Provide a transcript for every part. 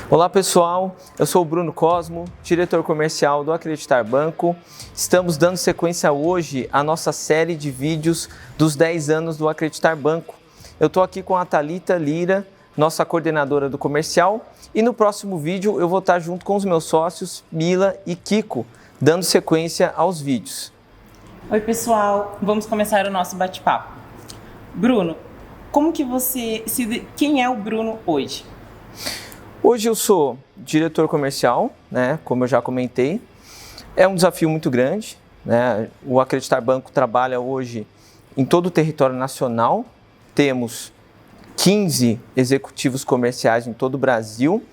Olá pessoal, eu sou o Bruno Cosmo, diretor comercial do Acreditar Banco. Estamos dando sequência hoje à nossa série de vídeos dos 10 anos do Acreditar Banco. Eu estou aqui com a Thalita Lira, nossa coordenadora do comercial, e no próximo vídeo eu vou estar junto com os meus sócios Mila e Kiko, dando sequência aos vídeos. Oi pessoal, vamos começar o nosso bate-papo. Bruno, quem é o Bruno hoje? Hoje eu sou diretor comercial, né, como eu já comentei. É um desafio muito grande, né? O Acreditar Banco trabalha hoje em todo o território nacional. Temos 15 executivos comerciais em todo o Brasil.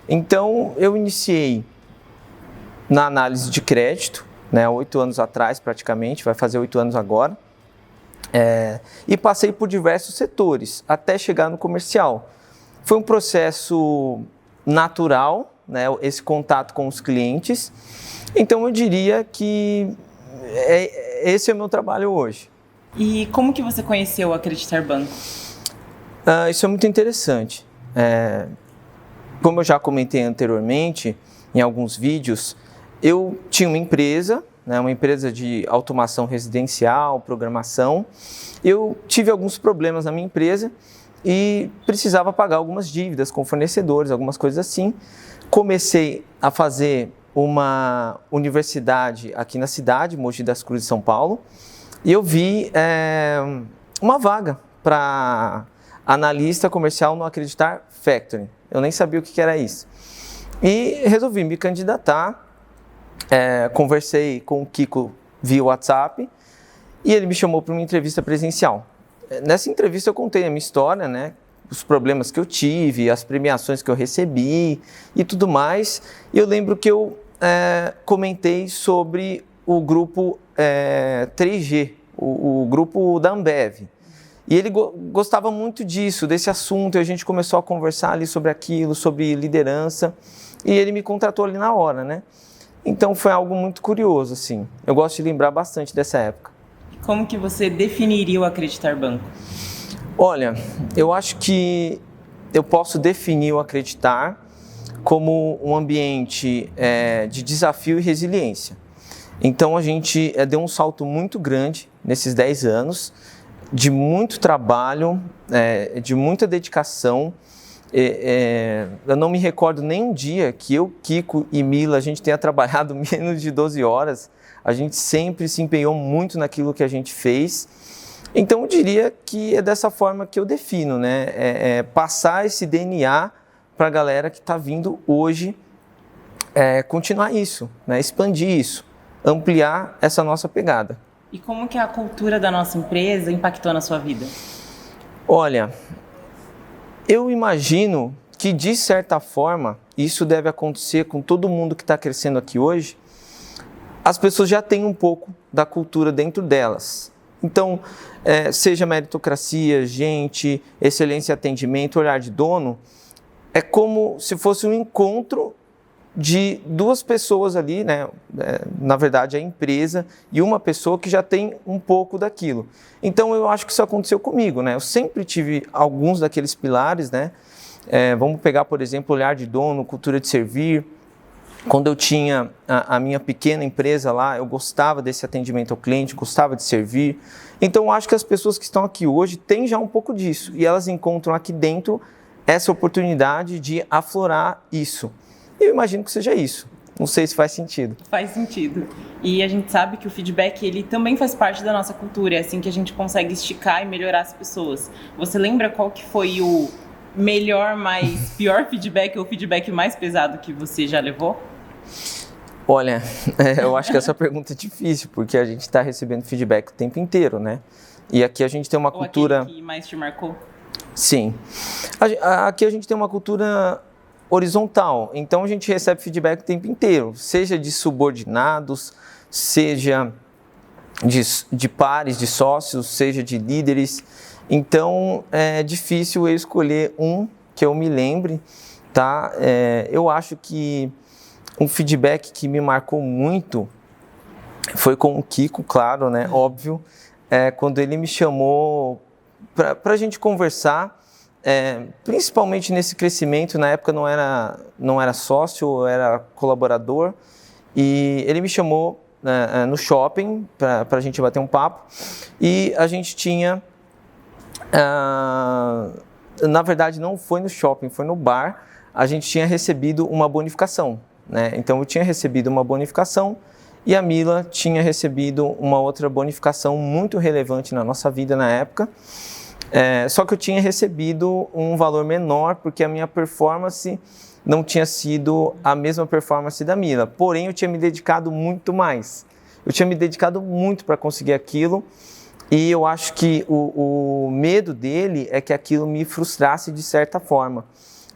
Então eu iniciei na análise de crédito, né, 8 anos atrás praticamente, vai fazer 8 anos agora. E passei por diversos setores até chegar no comercial. Foi um processo natural, né, esse contato com os clientes. Então eu diria que esse é o meu trabalho hoje. E como que você conheceu o Acreditar Banco? Isso é muito interessante. Como eu já comentei anteriormente, em alguns vídeos, eu tinha uma empresa, né, uma empresa de automação residencial, programação. Eu tive alguns problemas na minha empresa e precisava pagar algumas dívidas com fornecedores, algumas coisas assim. Comecei a fazer uma universidade aqui na cidade, Mogi das Cruzes, São Paulo, e eu vi uma vaga para analista comercial no Acreditar Factory. Eu nem sabia o que era isso. E resolvi me candidatar, conversei com o Kiko via WhatsApp e ele me chamou para uma entrevista presencial. Nessa entrevista eu contei a minha história, né, os problemas que eu tive, as premiações que eu recebi e tudo mais. E eu lembro que eu comentei sobre o grupo 3G, o grupo da Ambev. E ele gostava muito disso, desse assunto, e a gente começou a conversar ali sobre aquilo, sobre liderança, e ele me contratou ali na hora, né? Então foi algo muito curioso, assim. Eu gosto de lembrar bastante dessa época. Como que você definiria o Acreditar Banco? Olha, eu acho que eu posso definir o Acreditar como um ambiente de desafio e resiliência. Então a gente deu um salto muito grande nesses 10 anos, de muito trabalho, de muita dedicação. Eu não me recordo nem um dia que eu, Kiko e Mila, a gente tenha trabalhado menos de 12 horas. A gente sempre se empenhou muito naquilo que a gente fez. Então eu diria que é dessa forma que eu defino, né? Passar esse DNA para a galera que está vindo hoje, continuar isso, né? Expandir isso, ampliar essa nossa pegada. E como que a cultura da nossa empresa impactou na sua vida? Olha, eu imagino que de certa forma isso deve acontecer com todo mundo que está crescendo aqui hoje. As pessoas já têm um pouco da cultura dentro delas. Então, seja meritocracia, gente, excelência e atendimento, olhar de dono, é como se fosse um encontro de duas pessoas ali, né? Na verdade, a empresa e uma pessoa que já tem um pouco daquilo. Então, eu acho que isso aconteceu comigo, né? Eu sempre tive alguns daqueles pilares, né? Vamos pegar, por exemplo, olhar de dono, cultura de servir. Quando eu tinha a minha pequena empresa lá, eu gostava desse atendimento ao cliente, gostava de servir. Então, eu acho que as pessoas que estão aqui hoje têm já um pouco disso. E elas encontram aqui dentro essa oportunidade de aflorar isso. Eu imagino que seja isso. Não sei se faz sentido. Faz sentido. E a gente sabe que o feedback, ele também faz parte da nossa cultura. É assim que a gente consegue esticar e melhorar as pessoas. Você lembra qual que foi o melhor, mais pior feedback ou feedback mais pesado que você já levou? Olha, eu acho que essa pergunta é difícil, porque a gente está recebendo feedback o tempo inteiro, né? E aqui a gente tem uma cultura... Aquele que mais te marcou? Sim. Aqui a gente tem uma cultura horizontal, então a gente recebe feedback o tempo inteiro, seja de subordinados, seja de pares, de sócios, seja de líderes. Então é difícil eu escolher um que eu me lembre, tá? Eu acho que um feedback que me marcou muito foi com o Kiko, claro, né? Óbvio, quando ele me chamou para a gente conversar principalmente nesse crescimento. Na época não era sócio, eu era colaborador, e ele me chamou no shopping para a gente bater um papo, e a gente tinha, na verdade não foi no shopping, foi no bar, a gente tinha recebido uma bonificação, né? Então eu tinha recebido uma bonificação e a Mila tinha recebido uma outra bonificação muito relevante na nossa vida na época, só que eu tinha recebido um valor menor porque a minha performance não tinha sido a mesma performance da Mila, porém eu tinha me dedicado muito mais. Eu tinha me dedicado muito para conseguir aquilo, e eu acho que o medo dele é que aquilo me frustrasse de certa forma.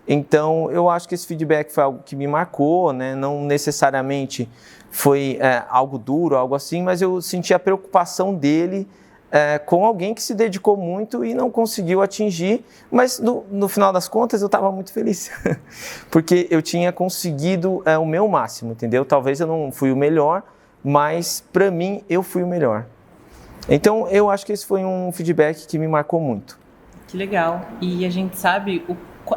Então eu acho que esse feedback foi algo que me marcou, né? Não necessariamente foi algo duro, algo assim, mas eu senti a preocupação dele com alguém que se dedicou muito e não conseguiu atingir, mas no final das contas eu estava muito feliz, porque eu tinha conseguido o meu máximo, entendeu? Talvez eu não fui o melhor, mas para mim eu fui o melhor. Então eu acho que esse foi um feedback que me marcou muito. Que legal. E a gente sabe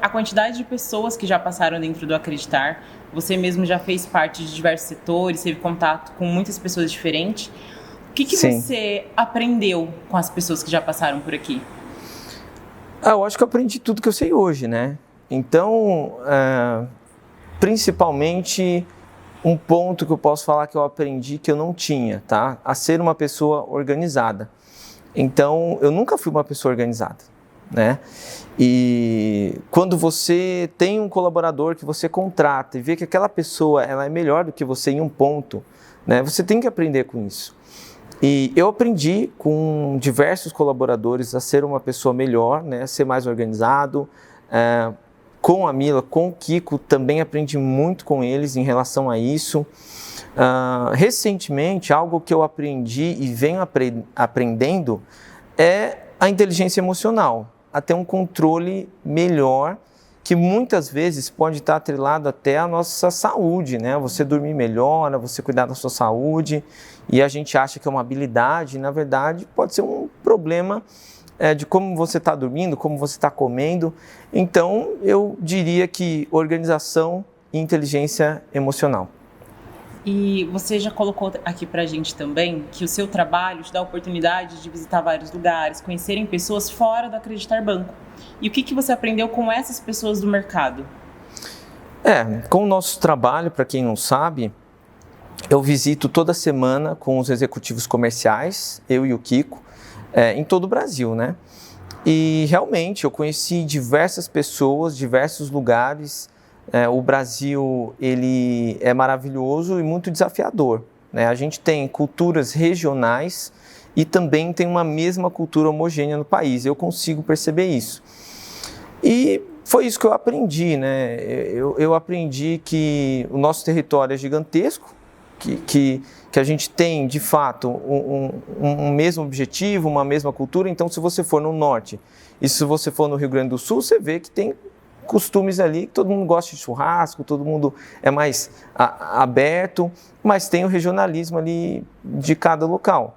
a quantidade de pessoas que já passaram dentro do Acreditar. Você mesmo já fez parte de diversos setores, teve contato com muitas pessoas diferentes. O que você aprendeu com as pessoas que já passaram por aqui? Eu acho que eu aprendi tudo que eu sei hoje, né? Então, principalmente, um ponto que eu posso falar que eu aprendi que eu não tinha, tá? A ser uma pessoa organizada. Então, eu nunca fui uma pessoa organizada, né? E quando você tem um colaborador que você contrata e vê que aquela pessoa ela é melhor do que você em um ponto, né? Você tem que aprender com isso. E eu aprendi com diversos colaboradores a ser uma pessoa melhor, né, a ser mais organizado. Com a Mila, com o Kiko, também aprendi muito com eles em relação a isso. Recentemente, algo que eu aprendi e venho aprendendo é a inteligência emocional, a ter um controle melhor, que muitas vezes pode estar atrelado até à nossa saúde, né? Você dormir melhor, você cuidar da sua saúde, e a gente acha que é uma habilidade, e na verdade pode ser um problema de como você está dormindo, como você está comendo. Então eu diria que organização e inteligência emocional. E você já colocou aqui pra gente também que o seu trabalho te dá a oportunidade de visitar vários lugares, conhecerem pessoas fora do Acreditar Banco. E o que você aprendeu com essas pessoas do mercado? Com o nosso trabalho, para quem não sabe, eu visito toda semana com os executivos comerciais, eu e o Kiko, em todo o Brasil, né? E realmente eu conheci diversas pessoas, diversos lugares. O Brasil, ele é maravilhoso e muito desafiador, né? A gente tem culturas regionais e também tem uma mesma cultura homogênea no país. Eu consigo perceber isso. E foi isso que eu aprendi, né? Eu aprendi que o nosso território é gigantesco, que a gente tem, de fato, um mesmo objetivo, uma mesma cultura. Então, se você for no norte e se você for no Rio Grande do Sul, você vê que tem costumes ali, que todo mundo gosta de churrasco, todo mundo é mais aberto, mas tem o regionalismo ali de cada local.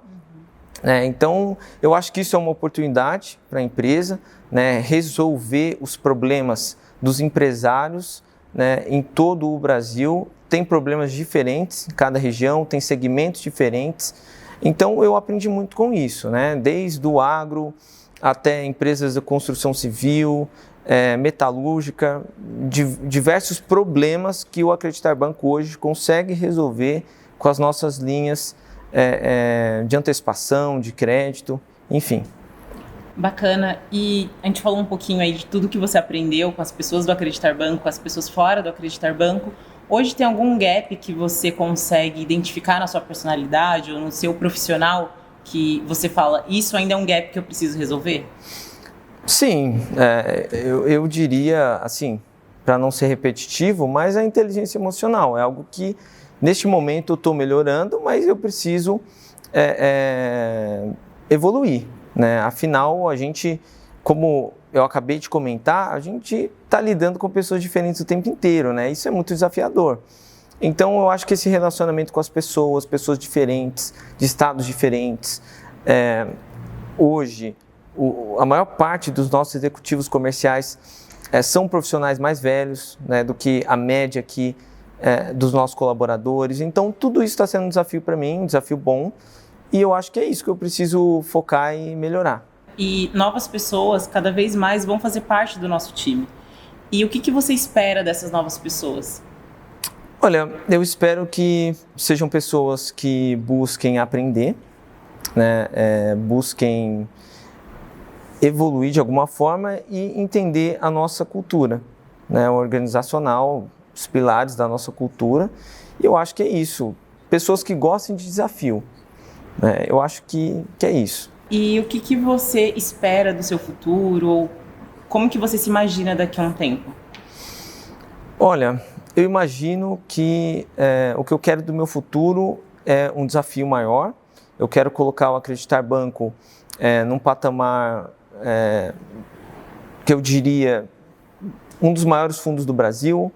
Então, eu acho que isso é uma oportunidade para a empresa, né, resolver os problemas dos empresários, né, em todo o Brasil. Tem problemas diferentes em cada região, tem segmentos diferentes. Então, eu aprendi muito com isso, né, desde o agro até empresas de construção civil, metalúrgica, diversos problemas que o Acreditar Banco hoje consegue resolver com as nossas linhas de antecipação, de crédito, enfim. Bacana. E a gente falou um pouquinho aí de tudo que você aprendeu com as pessoas do Acreditar Banco, com as pessoas fora do Acreditar Banco. Hoje tem algum gap que você consegue identificar na sua personalidade ou no seu profissional que você fala, isso ainda é um gap que eu preciso resolver? Sim, eu diria, assim, para não ser repetitivo, mas a inteligência emocional é algo que, neste momento, eu estou melhorando, mas eu preciso evoluir, né? Afinal, a gente, como eu acabei de comentar, a gente está lidando com pessoas diferentes o tempo inteiro, né? Isso é muito desafiador. Então, eu acho que esse relacionamento com as pessoas diferentes, de estados diferentes, hoje, a maior parte dos nossos executivos comerciais são profissionais mais velhos, né, do que a média aqui dos nossos colaboradores. Então, tudo isso está sendo um desafio para mim, um desafio bom, e eu acho que é isso que eu preciso focar e melhorar. E novas pessoas cada vez mais vão fazer parte do nosso time. E o que você espera dessas novas pessoas? Olha, eu espero que sejam pessoas que busquem aprender, né, busquem evoluir de alguma forma e entender a nossa cultura, né, organizacional, os pilares da nossa cultura. E eu acho que é isso. Pessoas que gostem de desafio. Né, eu acho que é isso. E o que você espera do seu futuro? Ou como que você se imagina daqui a um tempo? Olha, eu imagino que o que eu quero do meu futuro é um desafio maior. Eu quero colocar o Acreditar Banco num patamar que eu diria um dos maiores fundos do Brasil.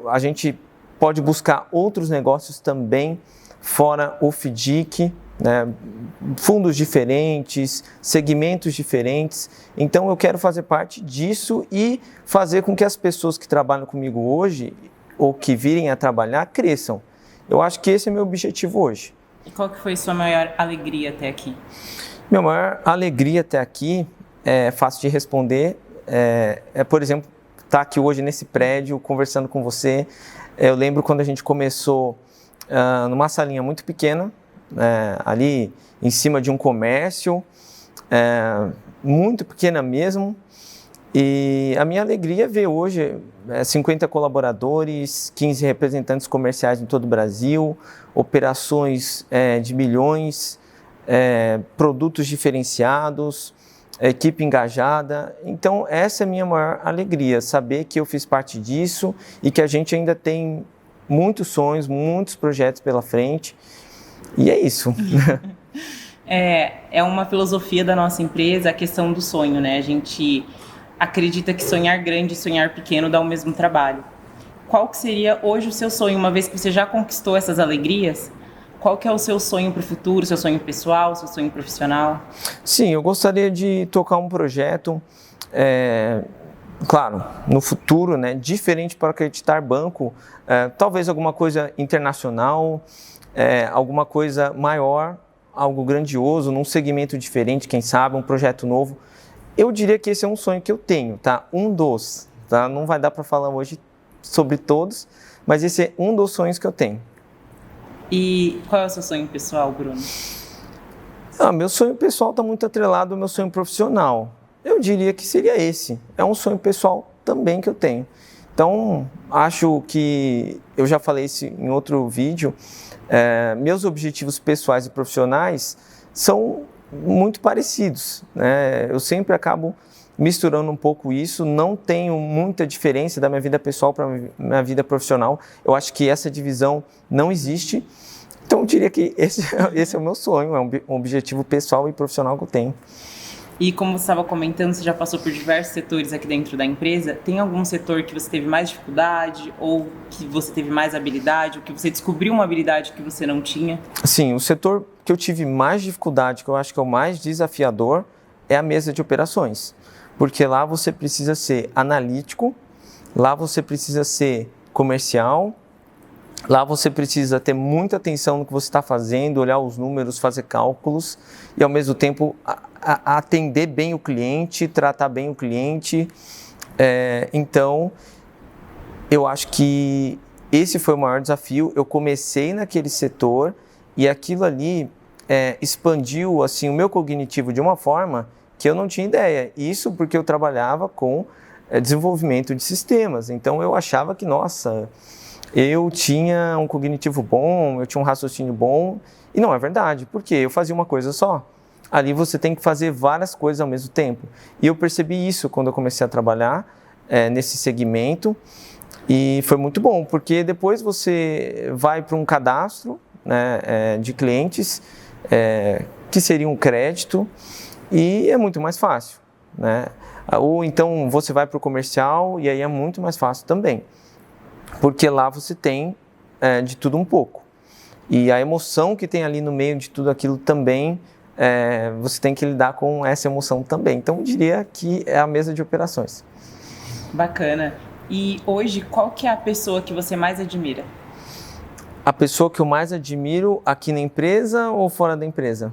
A gente pode buscar outros negócios também fora o FDIC, né? Fundos diferentes, segmentos diferentes. Então eu quero fazer parte disso e fazer com que as pessoas que trabalham comigo hoje ou que virem a trabalhar cresçam. Eu acho que esse é meu objetivo hoje. E qual que foi sua maior alegria até aqui? Minha maior alegria até aqui, é fácil de responder, por exemplo, estar aqui hoje nesse prédio conversando com você. Eu lembro quando a gente começou numa salinha muito pequena, ali em cima de um comércio, muito pequena mesmo. E a minha alegria é ver hoje 50 colaboradores, 15 representantes comerciais em todo o Brasil, operações de milhões, produtos diferenciados, equipe engajada. Então essa é a minha maior alegria, saber que eu fiz parte disso e que a gente ainda tem muitos sonhos, muitos projetos pela frente. E é isso. É uma filosofia da nossa empresa a questão do sonho, né? A gente acredita que sonhar grande e sonhar pequeno dá o mesmo trabalho. Qual que seria hoje o seu sonho, uma vez que você já conquistou essas alegrias? Qual que é o seu sonho para o futuro, seu sonho pessoal, seu sonho profissional? Sim, eu gostaria de tocar um projeto, claro, no futuro, né, diferente para Acreditar Banco, talvez alguma coisa internacional, alguma coisa maior, algo grandioso, num segmento diferente, quem sabe, um projeto novo. Eu diria que esse é um sonho que eu tenho, tá? Um dos, tá? Não vai dar para falar hoje sobre todos, mas esse é um dos sonhos que eu tenho. E qual é o seu sonho pessoal, Bruno? Meu sonho pessoal está muito atrelado ao meu sonho profissional. Eu diria que seria esse. É um sonho pessoal também que eu tenho. Então, acho que eu já falei isso em outro vídeo. Meus objetivos pessoais e profissionais são muito parecidos, né? Eu sempre acabo misturando um pouco isso, não tenho muita diferença da minha vida pessoal para a minha vida profissional. Eu acho que essa divisão não existe. Então, eu diria que esse é o meu sonho, é um objetivo pessoal e profissional que eu tenho. E como você estava comentando, você já passou por diversos setores aqui dentro da empresa. Tem algum setor que você teve mais dificuldade, ou que você teve mais habilidade, ou que você descobriu uma habilidade que você não tinha? Sim, o setor que eu tive mais dificuldade, que eu acho que é o mais desafiador, é a mesa de operações. Porque lá você precisa ser analítico, lá você precisa ser comercial, lá você precisa ter muita atenção no que você está fazendo, olhar os números, fazer cálculos e ao mesmo tempo atender bem o cliente, tratar bem o cliente. Então, eu acho que esse foi o maior desafio. Eu comecei naquele setor e aquilo ali expandiu assim, o meu cognitivo de uma forma que eu não tinha ideia. Isso porque eu trabalhava com desenvolvimento de sistemas. Então, eu achava que, nossa, eu tinha um cognitivo bom, eu tinha um raciocínio bom. E não é verdade, porque eu fazia uma coisa só. Ali você tem que fazer várias coisas ao mesmo tempo. E eu percebi isso quando eu comecei a trabalhar nesse segmento. E foi muito bom, porque depois você vai para um cadastro, né, de clientes, que seria um crédito, e é muito mais fácil, né? Ou então você vai para o comercial e aí é muito mais fácil também. Porque lá você tem de tudo um pouco. E a emoção que tem ali no meio de tudo aquilo também você tem que lidar com essa emoção também. Então, eu diria que é a mesa de operações. Bacana. E hoje, qual que é a pessoa que você mais admira? A pessoa que eu mais admiro aqui na empresa ou fora da empresa?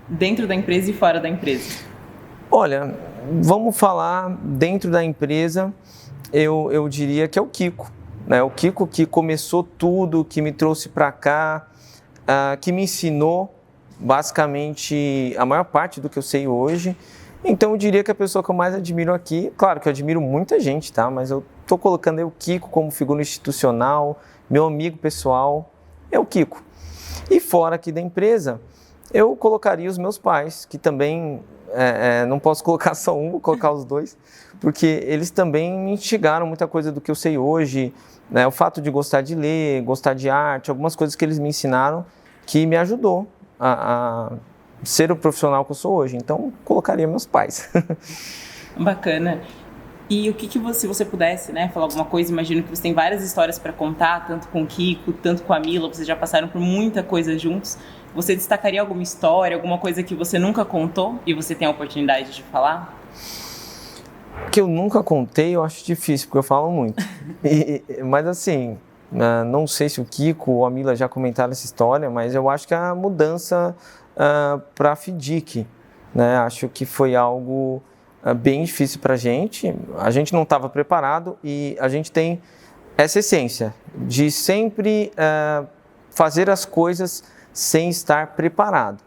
Dentro da empresa e fora da empresa. Olha, vamos falar dentro da empresa, eu diria que é o Kiko. Né? O Kiko que começou tudo, que me trouxe para cá, que me ensinou basicamente a maior parte do que eu sei hoje. Então eu diria que a pessoa que eu mais admiro aqui, claro que eu admiro muita gente, tá? Mas eu estou colocando o Kiko como figura institucional, meu amigo pessoal, é o Kiko. E fora aqui da empresa, eu colocaria os meus pais, que também, não posso colocar só um, vou colocar os dois, porque eles também me instigaram muita coisa do que eu sei hoje, né? O fato de gostar de ler, gostar de arte, algumas coisas que eles me ensinaram que me ajudou a ser o profissional que eu sou hoje. Então, colocaria meus pais. Bacana. E o que você, se você pudesse, né, falar alguma coisa, imagino que você tem várias histórias para contar, tanto com o Kiko, tanto com a Mila, vocês já passaram por muita coisa juntos. Você destacaria alguma história, alguma coisa que você nunca contou e você tem a oportunidade de falar? Que eu nunca contei, eu acho difícil, porque eu falo muito. Mas assim, não sei se o Kiko ou a Mila já comentaram essa história, mas eu acho que a mudança para a FIDIC, né? Acho que foi algo bem difícil para a gente não estava preparado e a gente tem essa essência de sempre fazer as coisas sem estar preparado.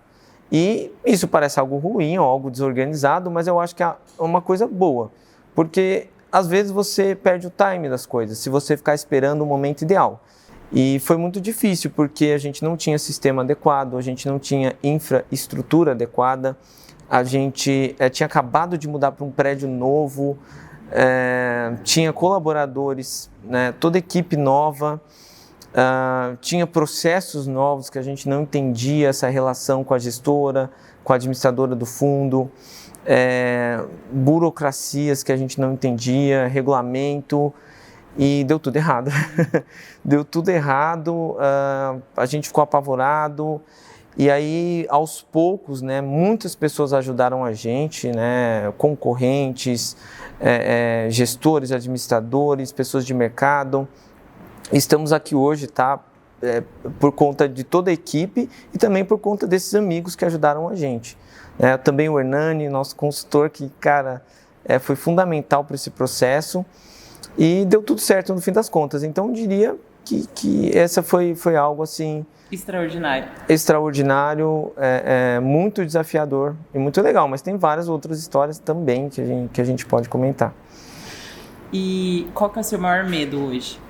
E isso parece algo ruim ou algo desorganizado, mas eu acho que é uma coisa boa, porque às vezes você perde o time das coisas, se você ficar esperando o momento ideal. E foi muito difícil, porque a gente não tinha sistema adequado, a gente não tinha infraestrutura adequada, a gente tinha acabado de mudar para um prédio novo, tinha colaboradores, né, toda equipe nova, tinha processos novos que a gente não entendia, essa relação com a gestora, com a administradora do fundo, burocracias que a gente não entendia, regulamento, e deu tudo errado. Deu tudo errado, a gente ficou apavorado. E aí, aos poucos, né, muitas pessoas ajudaram a gente, né, concorrentes, gestores, administradores, pessoas de mercado. Estamos aqui hoje, tá, por conta de toda a equipe e também por conta desses amigos que ajudaram a gente. Também o Hernani, nosso consultor, que, cara, foi fundamental para esse processo e deu tudo certo no fim das contas. Então, eu diria que essa foi algo assim... Extraordinário, muito desafiador e muito legal, mas tem várias outras histórias também que a gente pode comentar. E qual que é o seu maior medo hoje?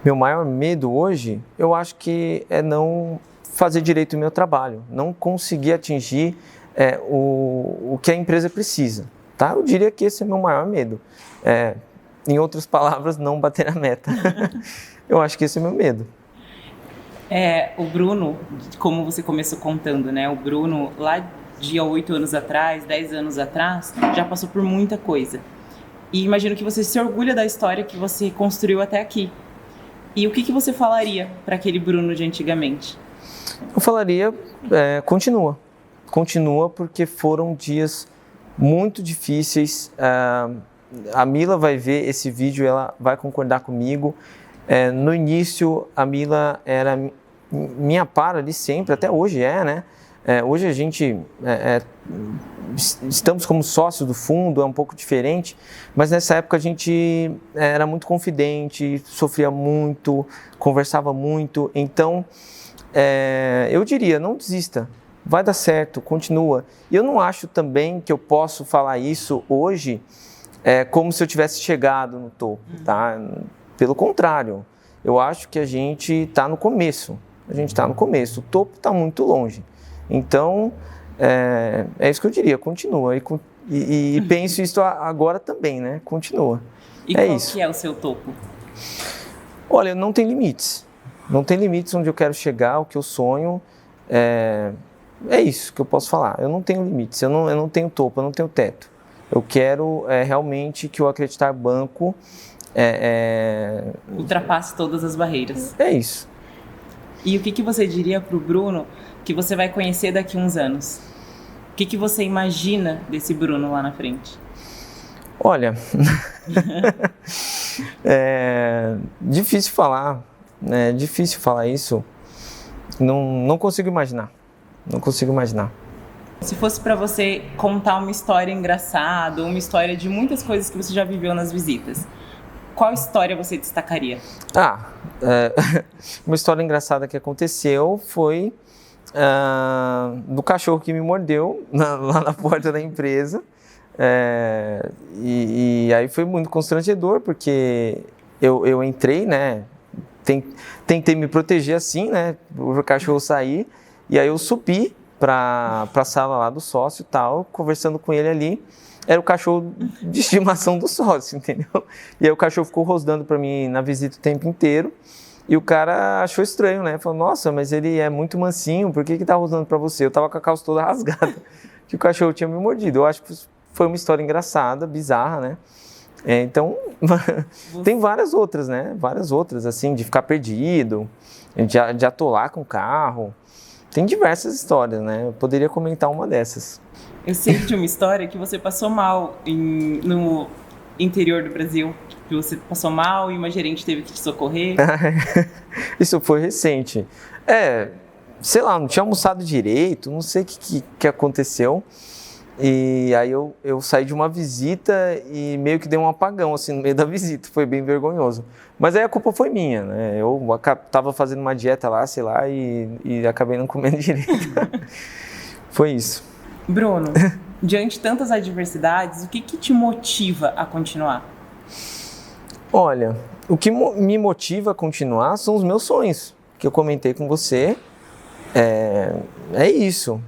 Meu maior medo hoje, eu acho que é não fazer direito o meu trabalho, não conseguir atingir o que a empresa precisa, tá? Eu diria que esse é o meu maior medo. Em outras palavras, não bater a meta. Eu acho que esse é o meu medo. O Bruno, como você começou contando, né? O Bruno, lá de 8 anos atrás, 10 anos atrás, já passou por muita coisa. E imagino que você se orgulha da história que você construiu até aqui. E o que você falaria para aquele Bruno de antigamente? Eu falaria, continua. Continua, porque foram dias muito difíceis. A Mila vai ver esse vídeo, ela vai concordar comigo. No início, a Mila era minha par ali sempre, até hoje né? Hoje a gente estamos como sócios do fundo, é um pouco diferente, mas nessa época a gente era muito confidente, sofria muito, conversava muito. Então, eu diria, não desista, vai dar certo, continua. E eu não acho também que eu posso falar isso hoje como se eu tivesse chegado no topo, tá? Pelo contrário, eu acho que a gente está no começo. O topo está muito longe. Então, é isso que eu diria, continua. E penso isso agora também, né? Continua. E qual que é o seu topo? Olha, não tem limites. Não tem limites onde eu quero chegar, o que eu sonho. É isso que eu posso falar. Eu não tenho limites, eu não tenho topo, eu não tenho teto. Eu quero realmente que o Acreditar Banco... ultrapasse todas as barreiras. É isso. E o que você diria para o Bruno que você vai conhecer daqui a uns anos? O que você imagina desse Bruno lá na frente? Olha, é difícil falar, né? É difícil falar isso. Não consigo imaginar. Não consigo imaginar. Se fosse para você contar uma história engraçada, uma história de muitas coisas que você já viveu nas visitas, qual história você destacaria? Uma história engraçada que aconteceu foi do cachorro que me mordeu lá na porta da empresa. E aí foi muito constrangedor, porque eu entrei, né? Tentei me proteger assim, né? O cachorro sair, e aí eu subi para a sala lá do sócio e tal, conversando com ele ali. Era o cachorro de estimação do sócio, entendeu? E aí o cachorro ficou rosnando para mim na visita o tempo inteiro. E o cara achou estranho, né? Falou, nossa, mas ele é muito mansinho, por que tá rosnando para você? Eu tava com a calça toda rasgada, que o cachorro tinha me mordido. Eu acho que foi uma história engraçada, bizarra, né? Então, tem várias outras, né? Várias outras, assim, de ficar perdido, de atolar com o carro. Tem diversas histórias, né? Eu poderia comentar uma dessas. Eu sei de uma história que você passou mal no interior do Brasil. Que você passou mal e uma gerente teve que te socorrer. Isso foi recente. Sei lá, não tinha almoçado direito, não sei o que aconteceu. E aí eu saí de uma visita e meio que dei um apagão assim no meio da visita, foi bem vergonhoso. Mas aí a culpa foi minha, né? Eu tava fazendo uma dieta lá, sei lá, e acabei não comendo direito. Foi isso. Bruno, diante de tantas adversidades, o que te motiva a continuar? Olha, o que me motiva a continuar são os meus sonhos, que eu comentei com você. É isso.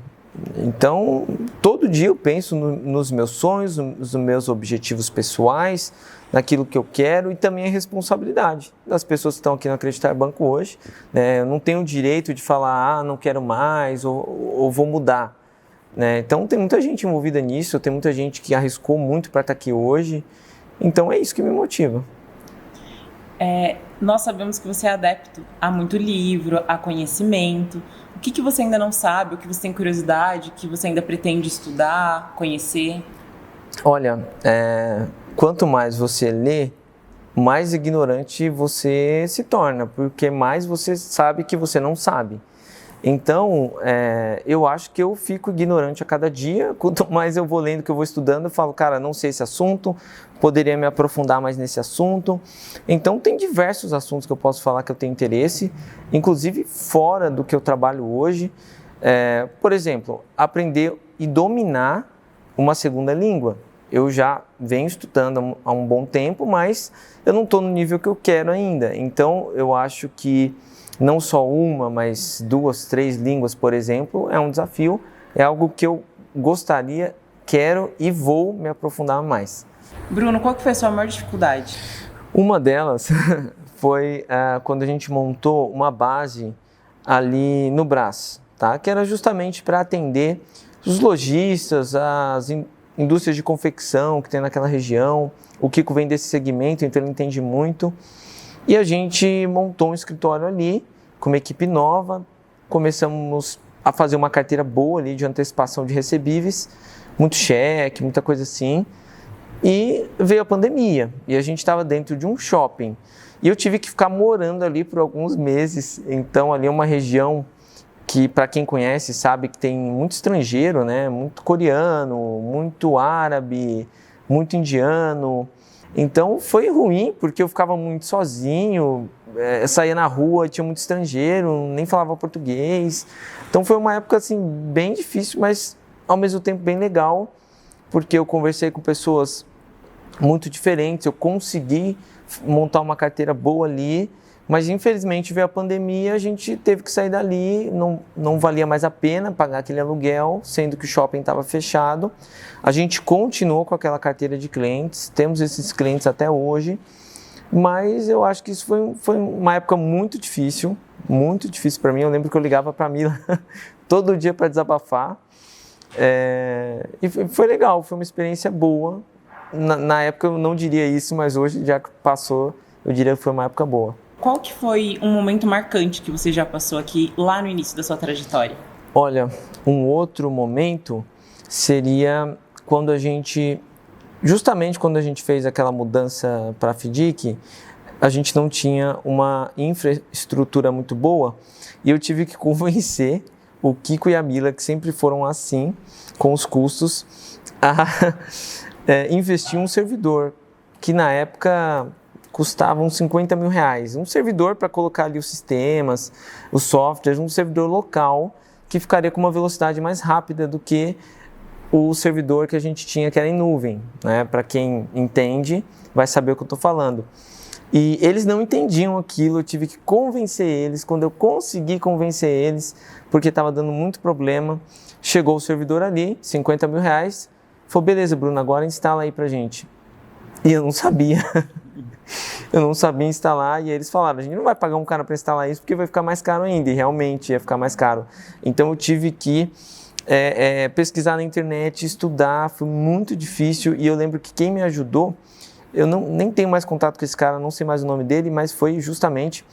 Então, todo dia eu penso nos meus sonhos, nos meus objetivos pessoais, naquilo que eu quero e também a responsabilidade das pessoas que estão aqui no Acreditar Banco hoje. Né? Eu não tenho o direito de falar, não quero mais ou vou mudar. Né? Então, tem muita gente envolvida nisso, tem muita gente que arriscou muito para estar aqui hoje. Então, é isso que me motiva. Nós sabemos que você é adepto a muito livro, a conhecimento. O que você ainda não sabe, o que você tem curiosidade, o que você ainda pretende estudar, conhecer? Olha, quanto mais você lê, mais ignorante você se torna, porque mais você sabe que você não sabe. Então, eu acho que eu fico ignorante a cada dia. Quanto mais eu vou lendo, que eu vou estudando, eu falo, cara, não sei esse assunto, poderia me aprofundar mais nesse assunto. Então, tem diversos assuntos que eu posso falar que eu tenho interesse, inclusive fora do que eu trabalho hoje. Por exemplo, aprender e dominar uma segunda língua. Eu já venho estudando há um bom tempo, mas eu não estou no nível que eu quero ainda. Então, eu acho que não só uma, mas 2, 3 línguas, por exemplo, é um desafio, é algo que eu gostaria, quero e vou me aprofundar mais. Bruno, qual que foi a sua maior dificuldade? Uma delas foi quando a gente montou uma base ali no Brás, tá? Que era justamente para atender os lojistas, as indústrias de confecção que tem naquela região. O Kiko vem desse segmento, então ele entende muito. E a gente montou um escritório ali, com uma equipe nova, começamos a fazer uma carteira boa ali de antecipação de recebíveis, muito cheque, muita coisa assim, e veio a pandemia, e a gente estava dentro de um shopping, e eu tive que ficar morando ali por alguns meses. Então ali é uma região que, para quem conhece, sabe que tem muito estrangeiro, né? Muito coreano, muito árabe, muito indiano. Então foi ruim, porque eu ficava muito sozinho, saía na rua, tinha muito estrangeiro, nem falava português. Então foi uma época assim, bem difícil, mas ao mesmo tempo bem legal, porque eu conversei com pessoas muito diferentes, eu consegui montar uma carteira boa ali, mas infelizmente veio a pandemia, a gente teve que sair dali, não valia mais a pena pagar aquele aluguel, sendo que o shopping estava fechado. A gente continuou com aquela carteira de clientes, temos esses clientes até hoje, mas eu acho que isso foi uma época muito difícil para mim. Eu lembro que eu ligava para a Mila todo dia para desabafar, e foi legal, foi uma experiência boa. Na época eu não diria isso, mas hoje, já que passou, eu diria que foi uma época boa. Qual que foi um momento marcante que você já passou aqui lá no início da sua trajetória? Olha, um outro momento seria quando justamente quando a gente fez aquela mudança para a FDIC, a gente não tinha uma infraestrutura muito boa e eu tive que convencer o Kiko e a Mila, que sempre foram assim, com os custos, a investir em um servidor, que na época custava uns 50 mil reais. Um servidor para colocar ali os sistemas, os softwares, um servidor local que ficaria com uma velocidade mais rápida do que o servidor que a gente tinha, que era em nuvem, né? Para quem entende, vai saber o que eu estou falando. E eles não entendiam aquilo, eu tive que convencer eles. Quando eu consegui convencer eles, porque estava dando muito problema, chegou o servidor ali, 50 mil reais, falou, beleza, Bruno, agora instala aí pra gente. E eu não sabia, eu não sabia instalar, e eles falaram, a gente não vai pagar um cara para instalar isso, porque vai ficar mais caro ainda, e realmente ia ficar mais caro. Então eu tive que pesquisar na internet, estudar, foi muito difícil, e eu lembro que quem me ajudou, eu nem tenho mais contato com esse cara, não sei mais o nome dele, mas foi justamente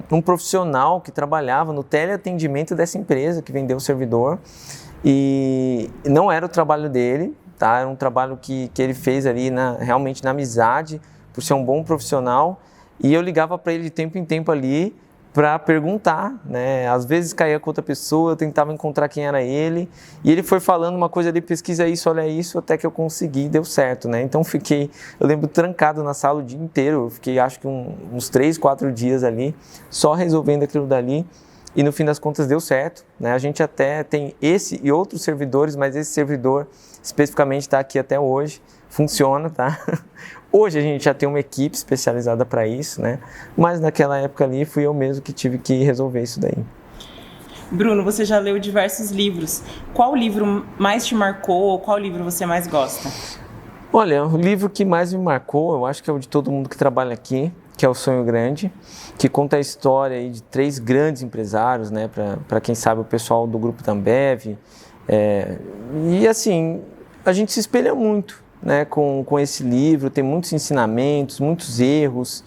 um profissional que trabalhava no teleatendimento dessa empresa que vendeu o servidor, e não era o trabalho dele, tá? Era um trabalho que ele fez ali realmente na amizade, por ser um bom profissional, e eu ligava para ele de tempo em tempo ali para perguntar, né? Às vezes caía com outra pessoa, eu tentava encontrar quem era ele, e ele foi falando uma coisa ali, pesquisa isso, olha isso, até que eu consegui, deu certo, né? Então eu lembro, trancado na sala o dia inteiro, eu fiquei acho que uns 3, 4 dias ali, só resolvendo aquilo dali, e no fim das contas deu certo, né? A gente até tem esse e outros servidores, mas esse servidor especificamente está aqui até hoje, funciona, tá? Hoje a gente já tem uma equipe especializada para isso, né? Mas naquela época ali fui eu mesmo que tive que resolver isso daí. Bruno, você já leu diversos livros. Qual livro mais te marcou ou qual livro você mais gosta? Olha, o livro que mais me marcou, eu acho que é o de todo mundo que trabalha aqui, que é O Sonho Grande, que conta a história aí de 3 grandes empresários, né? Para quem sabe, o pessoal do grupo da Ambev. E assim, a gente se espelha muito, né, com esse livro, tem muitos ensinamentos, muitos erros.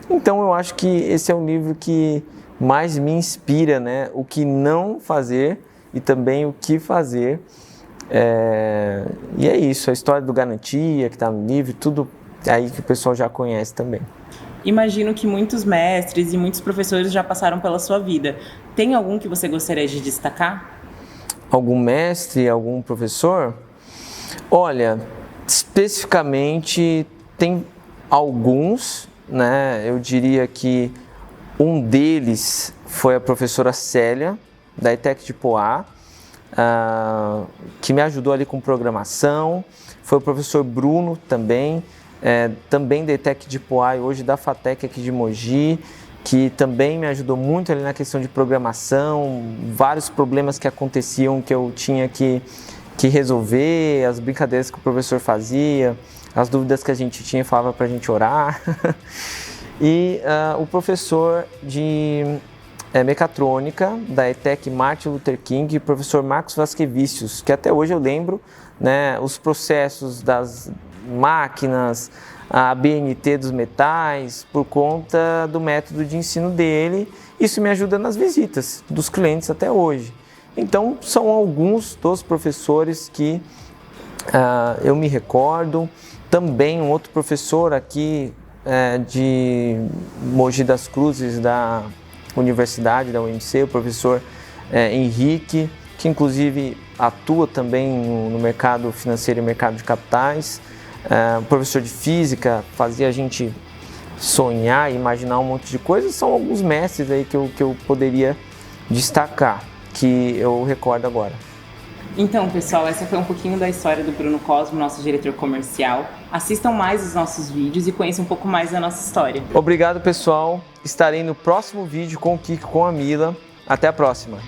Então eu acho que esse é o livro que mais me inspira, né, o que não fazer e também o que fazer. E é isso, a história do Garantia, que está no livro, tudo aí que o pessoal já conhece também. Imagino que muitos mestres e muitos professores já passaram pela sua vida. Tem algum que você gostaria de destacar? Algum mestre, algum professor? Olha, especificamente tem alguns, né? Eu diria que um deles foi a professora Célia, da ETEC de Poá, que me ajudou ali com programação. Foi o professor Bruno também, também da ETEC de Poá e hoje da FATEC aqui de Mogi, que também me ajudou muito ali na questão de programação, vários problemas que aconteciam que eu tinha que resolver, as brincadeiras que o professor fazia, as dúvidas que a gente tinha, falava para a gente orar. E o professor de mecatrônica da ETEC Martin Luther King, o professor Marcos Vasquevicius, que até hoje eu lembro, né, os processos das máquinas, a BNT dos metais, por conta do método de ensino dele. Isso me ajuda nas visitas dos clientes até hoje. Então, são alguns dos professores que eu me recordo. Também um outro professor aqui de Mogi das Cruzes, da Universidade, da UMC, o professor Henrique, que inclusive atua também no mercado financeiro e mercado de capitais. Professor de física, fazia a gente sonhar e imaginar um monte de coisas. São alguns mestres aí que eu poderia destacar, que eu recordo agora. Então, pessoal, essa foi um pouquinho da história do Bruno Cosmo, nosso diretor comercial. Assistam mais os nossos vídeos e conheçam um pouco mais da nossa história. Obrigado, pessoal. Estarei no próximo vídeo com o Kiko, com a Mila. Até a próxima.